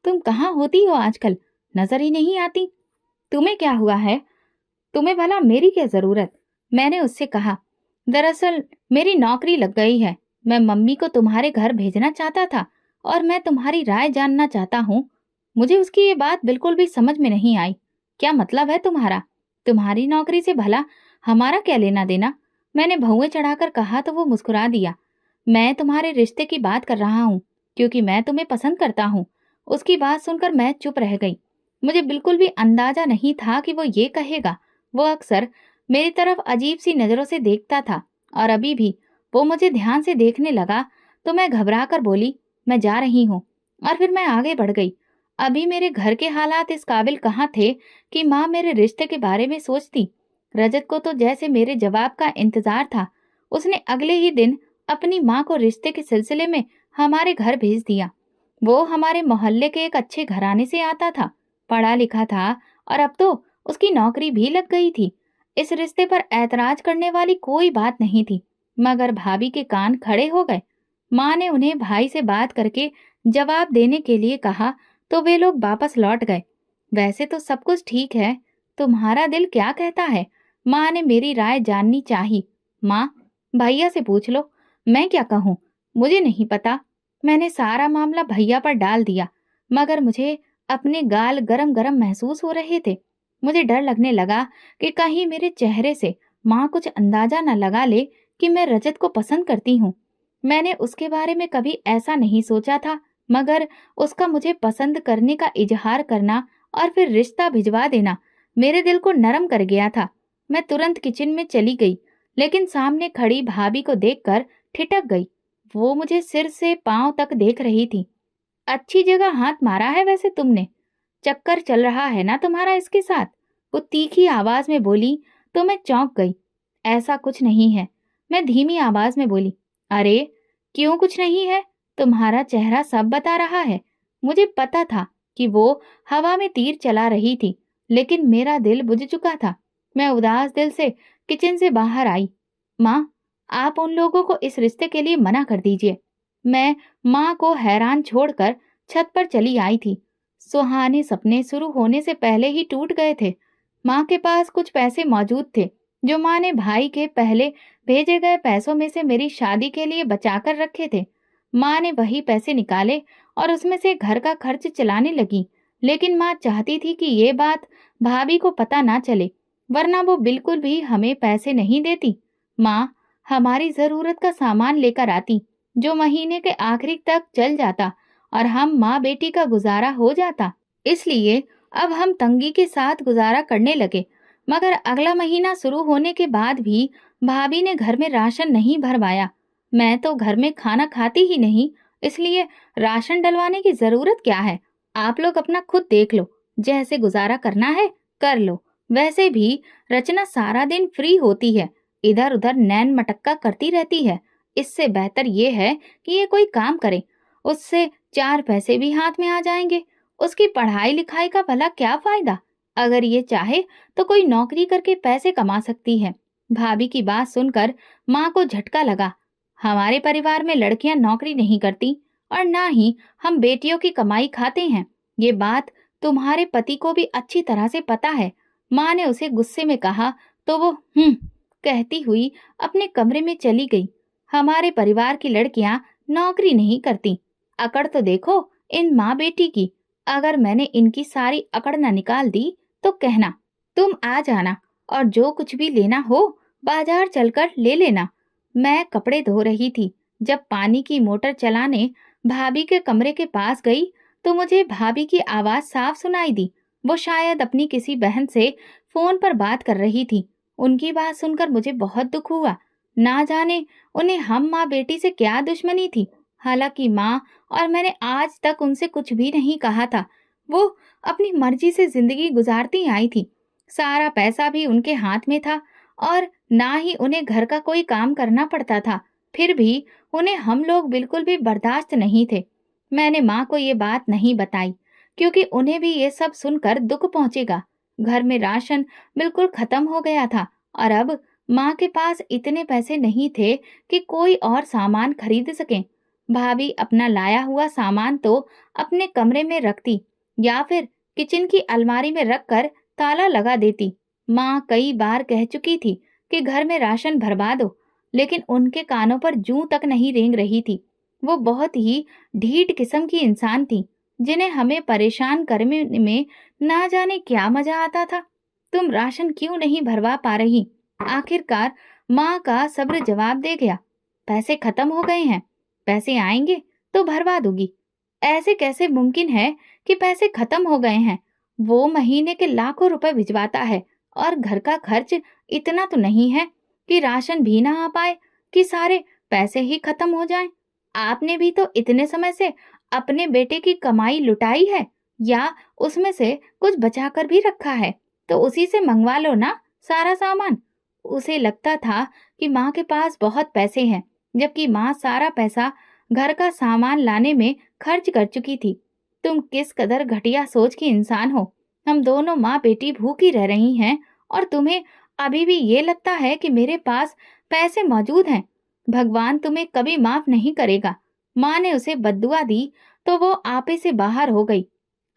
Speaker 1: तुम कहाँ होती हो आजकल? नजर ही नहीं आती। तुम्हें क्या हुआ है? तुम्हें भला मेरी क्या जरूरत? मैंने उससे कहा, दरअसल मेरी नौकरी लग गई है। मैं मम्मी को तुम्हारे घर भेजना चाहता था और मैं तुम्हारी राय जानना चाहता हूँ। मुझे उसकी ये बात बिल्कुल भी समझ में नहीं आई। क्या मतलब है तुम्हारा? तुम्हारी नौकरी से भला हमारा क्या लेना देना? मैंने भौंवे चढ़ाकर कहा तो वो मुस्कुरा दिया। मैं तुम्हारे रिश्ते की बात कर रहा हूँ, क्योंकि मैं तुम्हें पसंद करता हूँ। उसकी बात सुनकर मैं चुप रह गई। मुझे बिल्कुल भी अंदाजा नहीं था कि वो ये कहेगा। वो अक्सर मेरी तरफ अजीब सी नजरों से देखता था और अभी भी वो मुझे ध्यान से देखने लगा तो मैं घबरा कर बोली, मैं जा रही हूँ। और फिर मैं आगे बढ़ गई। अभी मेरे घर के हालात इस काबिल कहाँ थे कि माँ मेरे रिश्ते के बारे में सोचती। रजत को तो जैसे मेरे जवाब का इंतजार था। उसने अगले ही दिन अपनी माँ को रिश्ते के सिलसिले में हमारे घर भेज दिया। वो हमारे मोहल्ले के एक अच्छे घराने से आता था, पढ़ा लिखा था और अब तो उसकी नौकरी भी लग गई थी। इस रिश्ते पर ऐतराज करने वाली कोई बात नहीं थी, मगर भाभी के कान खड़े हो गए। माँ ने उन्हें भाई से बात करके जवाब देने के लिए कहा तो वे लोग वापस लौट गए। वैसे तो सब कुछ ठीक है, तुम्हारा दिल क्या कहता है? माँ ने मेरी राय जाननी चाही। माँ, भैया से पूछ लो, मैं क्या कहूँ? मुझे नहीं पता। मैंने सारा मामला भैया पर डाल दिया, मगर मुझे अपने गाल गरम गरम महसूस हो रहे थे। मुझे डर लगने लगा कि कहीं मेरे चेहरे से माँ कुछ अंदाजा न लगा ले कि मैं रजत को पसंद करती हूँ। मैंने उसके बारे में कभी ऐसा नहीं सोचा था, मगर उसका मुझे पसंद करने का इजहार करना और फिर रिश्ता भिजवा देना मेरे दिल को नरम कर गया था। मैं तुरंत किचन में चली गई, लेकिन सामने खड़ी भाभी को देखकर ठिठक गई। वो मुझे सिर से पांव तक देख रही थी। अच्छी जगह हाथ मारा है वैसे तुमने। चक्कर चल रहा है ना तुम्हारा इसके साथ? वो तीखी आवाज में बोली तो मैं चौंक गई। ऐसा कुछ नहीं है, मैं धीमी आवाज में बोली। अरे, क्यों कुछ नहीं है? तुम्हारा चेहरा सब बता रहा है। मुझे पता था कि वो हवा में तीर चला रही थी, लेकिन मेरा दिल बुझ चुका था। मैं उदास दिल से किचन से बाहर आई। माँ, आप उन लोगों को इस रिश्ते के लिए मना कर दीजिए। मैं माँ को हैरान छोड़कर छत पर चली आई थी। सुहाने सपने शुरू होने से पहले ही टूट गए थे। माँ के पास कुछ पैसे मौजूद थे, जो माँ ने भाई के पहले भेजे गए पैसों में से मेरी शादी के लिए बचाकर रखे थे। माँ ने वही पैसे निकाले और उसमें से घर का खर्च चलाने लगी। लेकिन माँ चाहती थी कि ये बात भाभी को पता ना चले, वरना वो बिल्कुल भी हमें पैसे नहीं देती। माँ हमारी जरूरत का सामान लेकर आती, जो महीने के आखिरी तक चल जाता और हम माँ बेटी का गुजारा हो जाता। इसलिए अब हम तंगी के साथ गुजारा करने लगे। मगर अगला महीना शुरू होने के बाद भी भाभी ने घर में राशन नहीं भरवाया। मैं तो घर में खाना खाती ही नहीं, इसलिए राशन डलवाने की जरूरत क्या है? आप लोग अपना खुद देख लो, जैसे गुजारा करना है कर लो। वैसे भी रचना सारा दिन फ्री होती है, इधर उधर नैन मटक्का करती रहती है। इससे बेहतर ये है कि ये कोई काम करे, उससे चार पैसे भी हाथ में आ जाएंगे। उसकी पढ़ाई लिखाई का भला क्या फायदा? अगर ये चाहे तो कोई नौकरी करके पैसे कमा सकती है। भाभी की बात सुनकर माँ को झटका लगा। हमारे परिवार में लड़कियां नौकरी नहीं करती और ना ही हम बेटियों की कमाई खाते हैं। ये बात तुम्हारे पति को भी अच्छी तरह से पता है। माँ ने उसे गुस्से में कहा तो वो कहती हुई अपने कमरे में चली गई। हमारे परिवार की लड़कियां नौकरी नहीं करती। अकड़ तो देखो इन माँ बेटी की। अगर मैंने इनकी सारी अकड़ न निकाल दी तो कहना। तुम आ जाना और जो कुछ भी लेना हो बाजार चलकर ले लेना। मैं कपड़े धो रही थी। जब पानी की मोटर चलाने भाभी के कमरे के पास गई तो मुझे भाभी की आवाज साफ सुनाई दी। वो शायद अपनी किसी बहन से फोन पर बात कर रही थी। उनकी बात सुनकर मुझे बहुत दुख हुआ। ना जाने उन्हें हम माँ बेटी से क्या दुश्मनी थी। हालांकि माँ और मैंने आज तक उनसे कुछ भी नहीं कहा था। वो अपनी मर्जी से जिंदगी गुजारती आई थी। सारा पैसा भी उनके हाथ में था और ना ही उन्हें घर का कोई काम करना पड़ता था। फिर भी उन्हें हम लोग बिल्कुल भी बर्दाश्त नहीं थे। मैंने माँ को ये बात नहीं बताई क्योंकि उन्हें भी ये सब सुनकर दुख पहुंचेगा। घर में राशन बिल्कुल खत्म हो गया था और अब माँ के पास इतने पैसे नहीं थे कि कोई और सामान खरीद सके। भाभी अपना लाया हुआ सामान तो अपने कमरे में रखती या फिर किचन की अलमारी में रखकर ताला लगा देती। माँ कई बार कह चुकी थी कि घर में राशन भरवा दो, लेकिन उनके कानों पर जूं तक नहीं रेंग रही थी। वो बहुत ही ढीठ किस्म की इंसान थी जिन्हें हमें परेशान करने में ना जाने क्या मजा आता था। तुम राशन क्यों नहीं भरवा पा रही? आखिरकार माँ का सब्र जवाब दे गया। पैसे खत्म हो गए हैं। पैसे आएंगे तो भरवा दूंगी। ऐसे कैसे मुमकिन है कि पैसे खत्म हो गए हैं? वो महीने के लाखों रुपए भिजवाता है और घर का खर्च इतना तो नहीं है कि राशन भी ना आ पाए, कि सारे पैसे ही खत्म हो जाएं। आपने भी तो इतने समय से अपने बेटे की कमाई लुटाई है या उसमें से कुछ बचाकर भी रखा है, तो उसी से मंगवा लो ना सारा सामान। उसे लगता था कि माँ के पास बहुत पैसे हैं, जबकि माँ सारा पैसा घर का सामान लाने में खर्च कर चुकी थी। तुम किस कदर घटिया सोच की इंसान हो। हम दोनों माँ बेटी भूखी रह रही हैं और तुम्हें अभी भी ये लगता है कि मेरे पास पैसे मौजूद हैं। भगवान तुम्हें कभी माफ नहीं करेगा। माँ ने उसे बद्दुआ दी तो वो आपे से बाहर हो गई।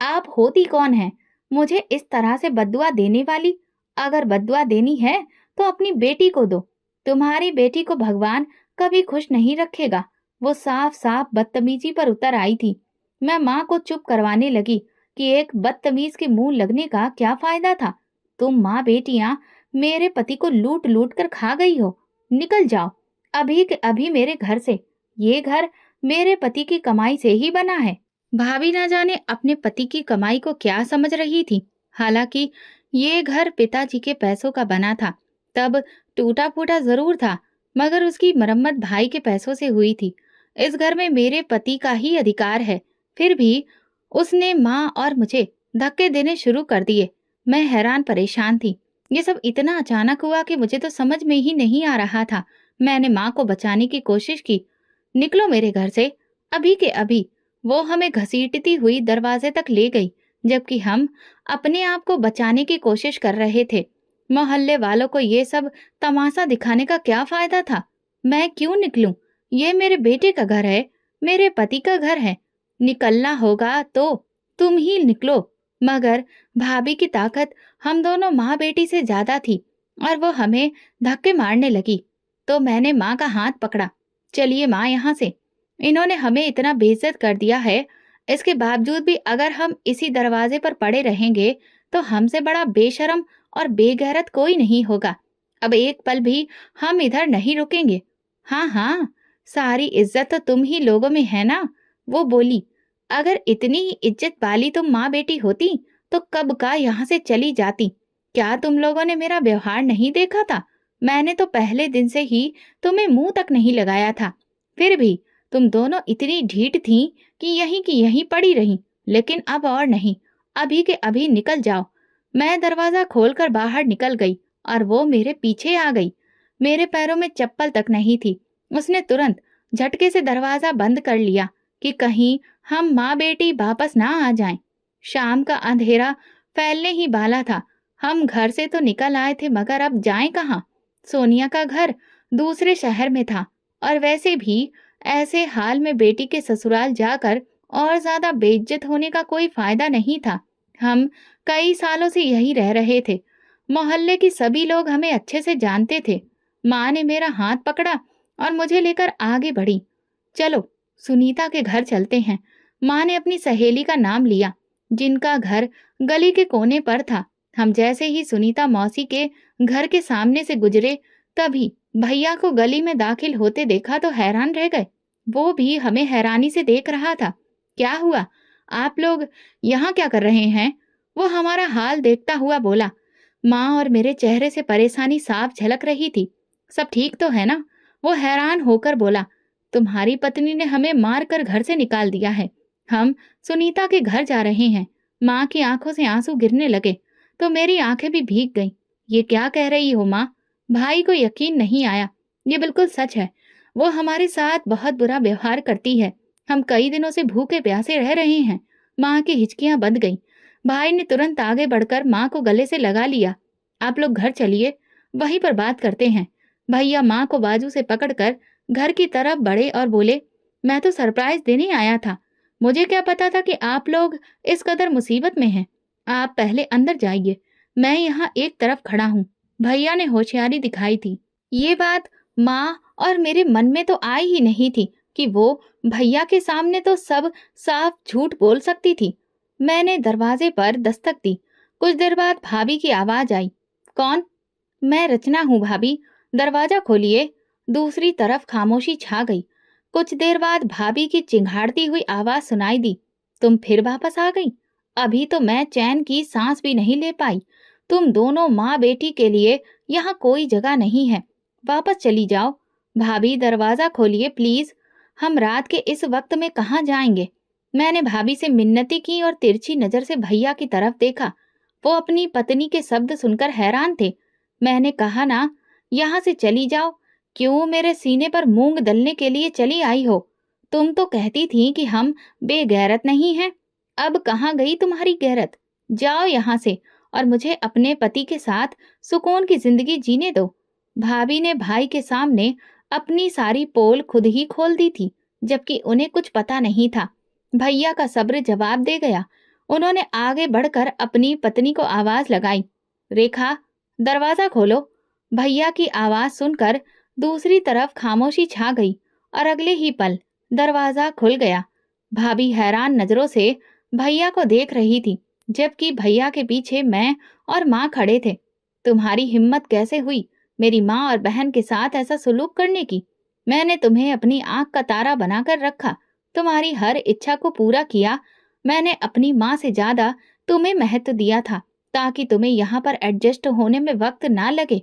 Speaker 1: आप होती कौन है मुझे इस तरह से बद्दुआ देने वाली? अगर बद्दुआ देनी है तो अपनी बेटी को दो। तुम्हारी बेटी को भगवान कभी खुश नहीं रखेगा। वो साफ साफ बदतमीजी पर उतर आई थी। मैं माँ को चुप करवाने लगी कि एक बदतमीज के मुंह लगने का क्या फायदा था। तुम माँ बेटियां मेरे पति को लूट लूट कर खा गई हो। निकल जाओ अभी के अभी मेरे घर से। ये घर मेरे पति की कमाई से ही बना है। भाभी न जाने अपने पति की कमाई को क्या समझ रही थी। हालांकि ये घर पिताजी के पैसों का बना था। तब टूटा फूटा जरूर था, मगर उसकी मरम्मत भाई के पैसों से हुई थी। इस घर में मेरे पति का ही अधिकार है। फिर भी उसने माँ और मुझे धक्के देने शुरू कर दिए। मैं हैरान परेशान थी। ये सब इतना अचानक हुआ कि मुझे तो समझ में ही नहीं आ रहा था। मैंने माँ को बचाने की कोशिश की। निकलो मेरे घर से अभी के अभी। वो हमें घसीटती हुई दरवाजे तक ले गई, जबकि हम अपने आप को बचाने की कोशिश कर रहे थे। मोहल्ले वालों को ये सब तमाशा दिखाने का क्या फायदा था? मैं क्यों निकलूं? ये मेरे बेटे का घर है, मेरे पति का घर है। निकलना होगा तो तुम ही निकलो। मगर भाभी की ताकत हम दोनों माँ बेटी से ज्यादा थी और वो हमें धक्के मारने लगी। तो मैंने माँ का हाथ पकड़ा। चलिए माँ यहाँ से। इन्होंने हमें इतना बेइज्जत कर दिया है, इसके बावजूद भी अगर हम इसी दरवाजे पर पड़े रहेंगे तो हमसे बड़ा बेशरम और बेगैरत कोई नहीं होगा। अब एक पल भी हम इधर नहीं रुकेंगे। हाँ हाँ, सारी इज्जत तो तुम ही लोगों में है ना। वो बोली। अगर इतनी ही इज्जत वाली तुम माँ बेटी होती तो कब का यहाँ से चली जाती। क्या तुम लोगों ने मेरा व्यवहार नहीं देखा था? मैंने तो पहले दिन से ही तुम्हें मुंह तक नहीं लगाया था। फिर भी तुम दोनों इतनी ढीठ थी कि यहीं की यहीं पड़ी रही। लेकिन अब और नहीं, अभी के अभी निकल जाओ। मैं दरवाजा खोलकर बाहर निकल गई और वो मेरे पीछे आ गई। मेरे पैरों में चप्पल तक नहीं थी। उसने तुरंत झटके से दरवाजा बंद कर लिया कि कहीं हम माँ बेटी वापस ना आ जाएं। शाम का अंधेरा फैलने ही वाला था। हम घर से तो निकल आए थे, मगर अब जाएं कहाँ? सोनिया का घर दूसरे शहर में था और वैसे भी ऐसे हाल में बेटी के ससुराल जाकर और ज्यादा बेइज्जत होने का कोई फायदा नहीं था। हम कई सालों से यही रह रहे थे। मोहल्ले की सभी लोग हमें अच्छे से जानते थे। माँ ने मेरा हाथ पकड़ा और मुझे लेकर आगे बढ़ी। चलो, सुनीता के घर चलते हैं। माँ ने अपनी सहेली का नाम लिया, जिनका घर गली के कोने पर था। हम जैसे ही सुनीता मौसी के घर के सामने से गुजरे, तभी भैया को गली में दाखिल होते देखा तो हैरान रह गए। वो भी हमें हैरानी से देख रहा था। क्या हुआ? आप लोग यहाँ क्या कर रहे हैं? वो हमारा हाल देखता हुआ बोला। माँ और मेरे चेहरे से परेशानी साफ झलक रही थी। सब ठीक तो है ना? वो हैरान होकर बोला। तुम्हारी पत्नी ने हमें मार कर घर से निकाल दिया है। हम सुनीता के घर जा रहे हैं। माँ की आंखों से आंसू गिरने लगे तो मेरी आंखें भी भीग गईं। ये क्या कह रही हो माँ? भाई को यकीन नहीं आया। ये बिल्कुल सच है। वो हमारे साथ बहुत बुरा व्यवहार करती है। हम कई दिनों से भूखे प्यासे रह रहे हैं। माँ की हिचकियां बंध गईं। भाई ने तुरंत आगे बढ़कर माँ को गले से लगा लिया। आप लोग घर चलिए, वहीं पर बात करते हैं। भैया माँ को बाजू से पकड़कर घर की तरफ बढ़े और बोले, मैं तो सरप्राइज देने आया था। मुझे क्या पता था कि आप लोग इस कदर मुसीबत में हैं। आप पहले अंदर जाइए, मैं यहाँ एक तरफ खड़ा हूँ। भैया ने होशियारी दिखाई थी। ये बात माँ और मेरे मन में तो आई ही नहीं थी कि वो भैया के सामने तो सब साफ झूठ बोल सकती थी। मैंने दरवाजे पर दस्तक दी। कुछ देर बाद भाभी की आवाज आई। कौन? मैं रचना हूँ भाभी, दरवाजा खोलिए। दूसरी तरफ खामोशी छा गई। कुछ देर बाद भाभी की चिंघाड़ती हुई आवाज सुनाई दी। तुम फिर वापस आ गई? अभी तो मैं चैन की सांस भी नहीं ले पाई। तुम दोनों माँ बेटी के लिए यहाँ कोई जगह नहीं है। वापस चली जाओ। भाभी दरवाजा खोलिए प्लीज। हम रात के इस वक्त में कहाँ जाएंगे? मैंने भाभी से मिन्नती की और तिरछी नजर से भैया की तरफ देखा। वो अपनी पत्नी के शब्द सुनकर हैरान थे। मैंने कहा ना, यहाँ से चली जाओ। क्यों मेरे सीने पर मूंग दलने के लिए चली आई हो? तुम तो कहती थी कि हम बेगैरत नहीं हैं। अब कहाँ गई तुम्हारी गैरत? जाओ यहाँ से और मुझे अपने पति के साथ सुकून की जिंदगी जीने दो। भाभी ने भाई के सामने अपनी सारी पोल खुद ही खोल दी थी, जबकि उन्हें कुछ पता नहीं था। भैया का सब्र जवाब दे गया। उन्होंने आगे बढ़कर अपनी पत्नी को आवाज लगाई। रेखा, दरवाजा खोलो। भैया की आवाज सुनकर दूसरी तरफ खामोशी छा गई और अगले ही पल दरवाजा खुल गया। भाभी हैरान नजरों से भैया को देख रही थी, जबकि भैया के पीछे मैं और माँ खड़े थे। तुम्हारी हिम्मत कैसे हुई मेरी माँ और बहन के साथ ऐसा सलूक करने की? मैंने तुम्हें अपनी आंख का तारा बनाकर रखा, तुम्हारी हर इच्छा को पूरा किया। मैंने अपनी माँ से ज्यादा तुम्हें महत्व दिया था, ताकि तुम्हें यहाँ पर एडजस्ट होने में वक्त ना लगे।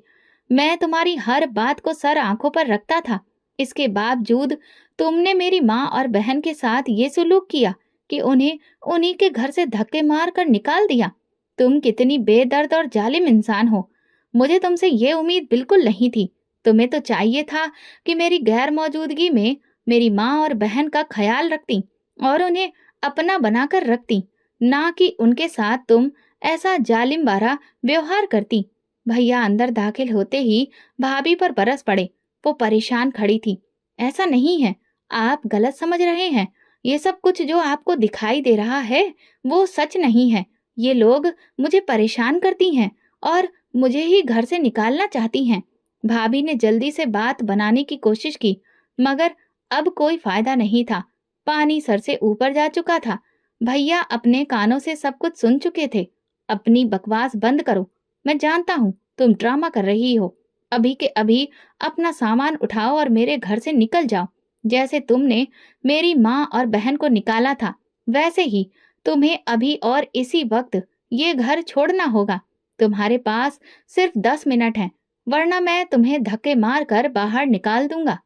Speaker 1: मैं तुम्हारी हर बात को सर आंखों पर रखता था। इसके बावजूद तुमने मेरी माँ और बहन के साथ ये सलूक किया कि उन्हें उन्हीं के घर से धक्के मार कर निकाल दिया। तुम कितनी बेदर्द और जालिम इंसान हो। मुझे तुमसे ये उम्मीद बिल्कुल नहीं थी। तुम्हें तो चाहिए था कि मेरी गैर मौजूदगी में मेरी माँ और बहन का ख्याल रखती और उन्हें अपना बनाकर रखती, ना कि उनके साथ तुम ऐसा जालिम वाला व्यवहार करती। भैया अंदर दाखिल होते ही भाभी पर बरस पड़े। वो परेशान खड़ी थी। ऐसा नहीं है, आप गलत समझ रहे हैं। ये सब कुछ जो आपको दिखाई दे रहा है वो सच नहीं है। ये लोग मुझे परेशान करती हैं और मुझे ही घर से निकालना चाहती हैं। भाभी ने जल्दी से बात बनाने की कोशिश की, मगर अब कोई फायदा नहीं था। पानी सर से ऊपर जा चुका था। भैया अपने कानों से सब कुछ सुन चुके थे। अपनी बकवास बंद करो। मैं जानता हूँ तुम ड्रामा कर रही हो। अभी के अभी अपना सामान उठाओ और मेरे घर से निकल जाओ। जैसे तुमने मेरी माँ और बहन को निकाला था, वैसे ही तुम्हें अभी और इसी वक्त ये घर छोड़ना होगा। तुम्हारे पास सिर्फ 10 मिनट हैं, वरना मैं तुम्हें धक्के मार कर बाहर निकाल दूंगा।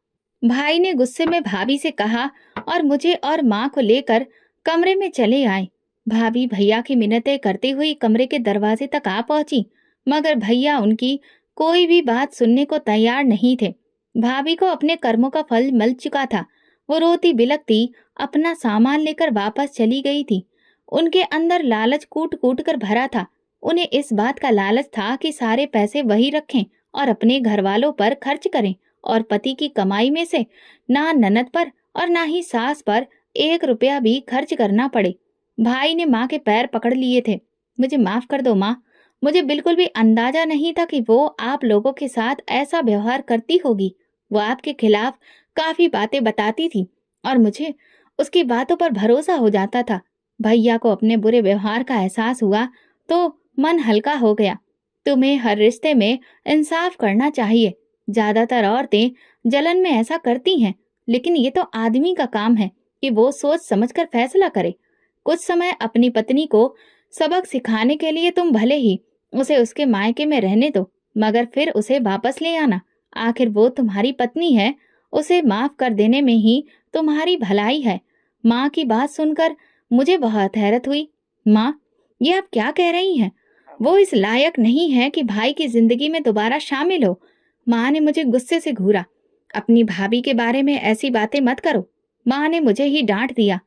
Speaker 1: भाई ने गुस्से में भाभी से कहा और मुझे और माँ को लेकर कमरे में चले आए। भाभी भैया की मिन्नतें करती हुई कमरे के दरवाजे तक आ पहुंची, मगर भैया उनकी कोई भी बात सुनने को तैयार नहीं थे। भाभी को अपने कर्मों का फल मिल चुका था। वो रोती बिलखती अपना सामान लेकर वापस चली गई थी। उनके अंदर लालच कूट कूट कर भरा था। उन्हें इस बात का लालच था कि सारे पैसे वही रखें और अपने घर वालों पर खर्च करें और पति की कमाई में से ना ननद पर और ना ही सास पर 1 रुपया भी खर्च करना पड़े। भाई ने माँ के पैर पकड़ लिए थे। मुझे माफ कर दो माँ, मुझे बिल्कुल भी अंदाजा नहीं था कि वो आप लोगों के साथ ऐसा व्यवहार करती होगी। वो आपके खिलाफ काफी बातें बताती थी और मुझे उसकी बातों पर भरोसा हो जाता था। भैया को अपने बुरे व्यवहार का एहसास हुआ तो मन हल्का हो गया। तुम्हें हर रिश्ते में इंसाफ करना चाहिए। ज्यादातर औरतें जलन में ऐसा करती हैं, लेकिन ये तो आदमी का काम है कि वो सोच समझकर फैसला करे। कुछ समय अपनी पत्नी को सबक सिखाने के लिए तुम भले ही उसे उसके मायके में रहने दो, मगर फिर उसे वापस ले आना। आखिर वो तुम्हारी पत्नी है, उसे माफ कर देने में ही तुम्हारी भलाई है। माँ की बात सुनकर मुझे बहुत हैरत हुई। माँ, ये आप क्या कह रही हैं? वो इस लायक नहीं है कि भाई की जिंदगी में दोबारा शामिल हो। माँ ने मुझे गुस्से से घूरा। अपनी भाभी के बारे में ऐसी बातें मत करो। माँ ने मुझे ही डांट दिया।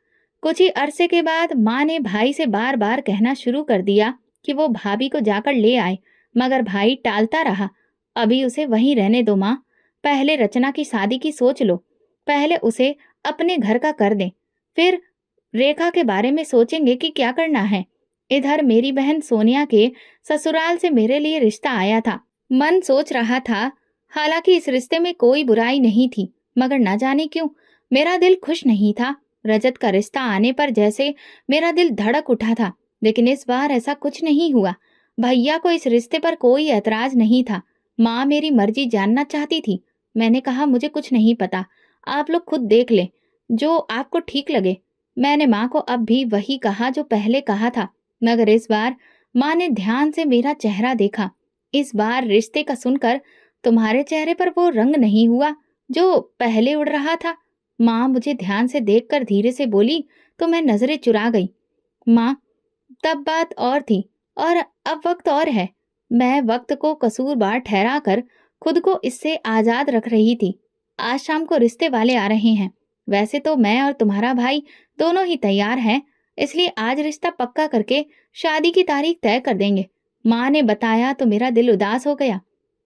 Speaker 1: कुछ ही अरसे के बाद माँ ने भाई से बार बार कहना शुरू कर दिया कि वो भाभी को जाकर ले आए, मगर भाई टालता रहा। अभी उसे वहीं रहने दो माँ। पहले रचना की शादी की सोच लो। पहले उसे अपने घर का कर दें, फिर रेखा के बारे में सोचेंगे कि क्या करना है। इधर मेरी बहन सोनिया के ससुराल से मेरे लिए रिश्ता आया था। मन सोच रहा था, हालांकि इस रिश्ते में कोई बुराई नहीं थी, मगर न जाने क्यों मेरा दिल खुश नहीं था। रजत का रिश्ता आने पर जैसे मेरा दिल धड़क उठा था, लेकिन इस बार ऐसा कुछ नहीं हुआ। भैया को इस रिश्ते पर कोई ऐतराज नहीं था। माँ मेरी मर्जी जानना चाहती थी। मैंने कहा मुझे कुछ नहीं पता, आप लोग खुद देख लें, जो आपको ठीक लगे। मैंने माँ को अब भी वही कहा जो पहले कहा था, मगर इस बार माँ ने ध्यान से मेरा चेहरा देखा। इस बार रिश्ते का सुनकर तुम्हारे चेहरे पर वो रंग नहीं हुआ जो पहले उड़ रहा था। माँ मुझे ध्यान से देखकर धीरे से बोली तो मैं नजरें चुरा गई। माँ, तब बात और थी और अब वक्त और है। मैं वक्त को कसूरवार ठहरा कर खुद को इससे आजाद रख रही थी। आज शाम को रिश्ते वाले आ रहे हैं। वैसे तो मैं और तुम्हारा भाई दोनों ही तैयार हैं, इसलिए आज रिश्ता पक्का करके शादी की तारीख तय कर देंगे। माँ ने बताया तो मेरा दिल उदास हो गया।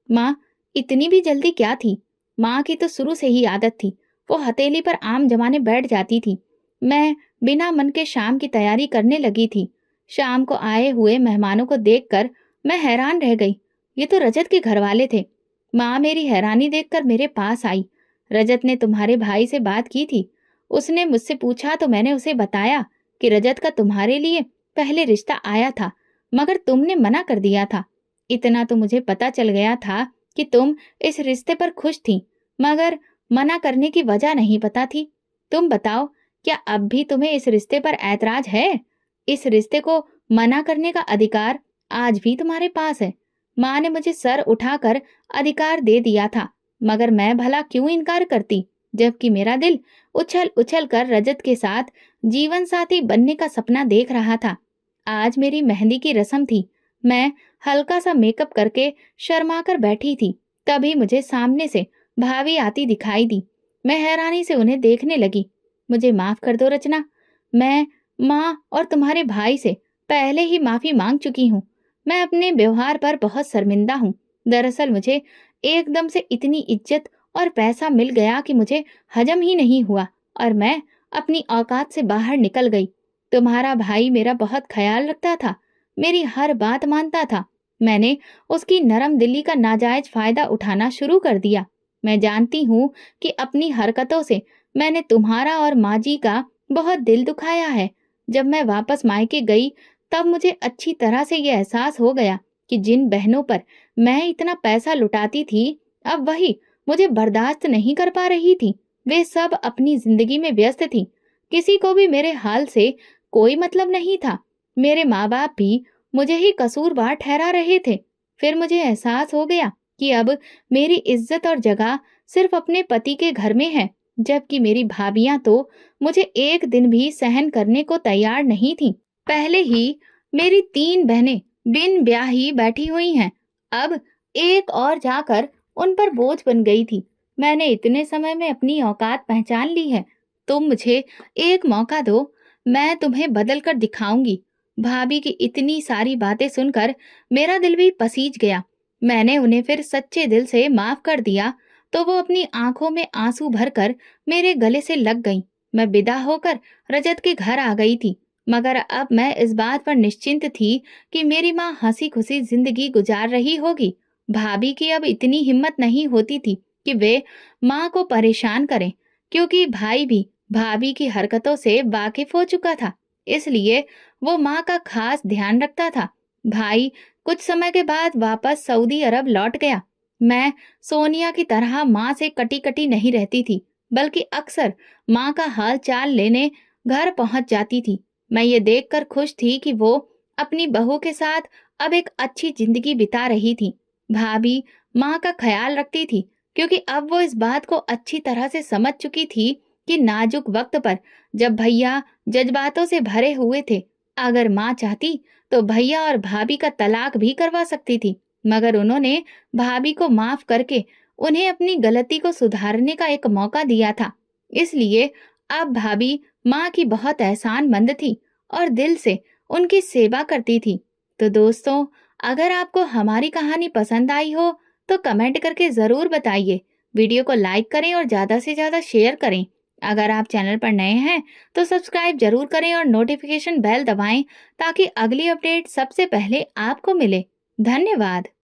Speaker 1: माँ, इतनी भी जल्दी क्या थी? माँ की तो शुरू से ही आदत थी, वो हथेली पर आम जमाने बैठ जाती थी। मैं बिना मन के शाम की तैयारी करने लगी थी। शाम को आए हुए मेहमानों को देखकर मैं हैरान रह गई। ये तो रजत के घर वाले थे। माँ मेरी हैरानी देखकर मेरे पास आई। रजत ने तुम्हारे भाई से बात की थी। उसने मुझसे पूछा तो मैंने उसे बताया कि रजत का तुम्हारे लिए पहले रिश्ता आया था, मगर तुमने मना कर दिया था। इतना तो मुझे पता चल गया था कि तुम इस रिश्ते पर खुश थी, मगर मना करने की वजह नहीं पता थी। तुम बताओ, क्या अब भी तुम्हें इस रिश्ते पर ऐतराज है? इस रिश्ते को मना करने का अधिकार आज भी तुम्हारे पास है। माँ ने मुझे सर उठाकर अधिकार दे दिया था, मगर मैं भला क्यों इनकार करती, जबकि मेरा दिल उछल उछल कर रजत के साथ जीवन साथी बनने का सपना देख रहा था। आज मेरी मेहंदी की रस्म थी। मैं हल्का सा मेकअप करके शर्मा कर बैठी थी। तभी मुझे सामने से भाभी आती दिखाई दी। मैं हैरानी से उन्हें देखने लगी। मुझे माफ कर दो रचना, मैं माँ और तुम्हारे भाई से पहले ही माफी मांग चुकी हूँ। मैं अपने व्यवहार पर बहुत शर्मिंदा हूँ। दरअसल मुझे एकदम से इतनी इज्जत और पैसा मिल गया कि मुझे हजम ही नहीं हुआ और मैं अपनी औकात से बाहर निकल गई। तुम्हारा भाई मेरा बहुत ख्याल रखता था, मेरी हर बात मानता था। मैंने उसकी नरम दिली का नाजायज फायदा उठाना शुरू कर दिया। मैं जानती हूँ कि अपनी हरकतों से मैंने तुम्हारा और माँ जी का बहुत दिल दुखाया है। जब मैं वापस मायके गई तब मुझे अच्छी तरह से ये एहसास हो गया कि जिन बहनों पर मैं इतना पैसा लुटाती थी, अब वही मुझे बर्दाश्त नहीं कर पा रही थी। वे सब अपनी जिंदगी में व्यस्त थी। किसी को भी मेरे हाल से कोई मतलब नहीं था। मेरे माँ बाप भी मुझे ही कसूरवार ठहरा रहे थे। फिर मुझे एहसास हो गया कि अब मेरी इज्जत और जगह सिर्फ अपने पति के घर में है, जबकि मेरी भाभियां तो मुझे एक दिन भी सहन करने को तैयार नहीं थीं। पहले ही मेरी 3 बहनें बिन ब्याही बैठी हुई हैं, अब एक और जाकर उन पर बोझ बन गई थी। मैंने इतने समय में अपनी औकात पहचान ली है। तुम मुझे एक मौका दो, मैं तुम्हें बदल कर दिखाऊंगी। भाभी की इतनी सारी बातें सुनकर मेरा दिल भी पसीज गया। मैंने उन्हें फिर सच्चे दिल से माफ कर दिया तो वो अपनी आंखों में आंसू भरकर मेरे गले से लग गईं। मैं विदा होकर रजत के घर आ गई थी, मगर अब मैं इस बात पर निश्चिंत थी कि मेरी माँ हंसी खुशी जिंदगी गुजार रही होगी। भाभी की अब इतनी हिम्मत नहीं होती थी कि वे माँ को परेशान करें, क्योंकि भाई भी भाभी की हरकतों से वाकिफ हो चुका था। इसलिए वो माँ का खास ध्यान रखता था। भाई कुछ समय के बाद वापस सऊदी अरब लौट गया। मैं सोनिया की तरह माँ से कटी कटी नहीं रहती थी, बल्कि अक्सर माँ का हाल चाल लेने घर पहुंच जाती थी। मैं ये देखकर खुश थी कि वो अपनी बहू के साथ अब एक अच्छी जिंदगी बिता रही थी। भाभी माँ का ख्याल रखती थी, क्योंकि अब वो इस बात को अच्छी तरह से समझ चुकी थी कि नाजुक वक्त पर जब भैया जज्बातों से भरे हुए थे, अगर माँ चाहती तो भैया और भाभी का तलाक भी करवा सकती थी। मगर उन्होंने भाभी को माफ करके उन्हें अपनी गलती को सुधारने का एक मौका दिया था। इसलिए अब भाभी माँ की बहुत एहसानमंद थी और दिल से उनकी सेवा करती थी। तो दोस्तों, अगर आपको हमारी कहानी पसंद आई हो तो कमेंट करके जरूर बताइए। वीडियो को लाइक करें और ज्यादा से ज्यादा शेयर करें। अगर आप चैनल पर नए हैं तो सब्सक्राइब जरूर करें और नोटिफिकेशन बेल दबाएं, ताकि अगली अपडेट सबसे पहले आपको मिले। धन्यवाद।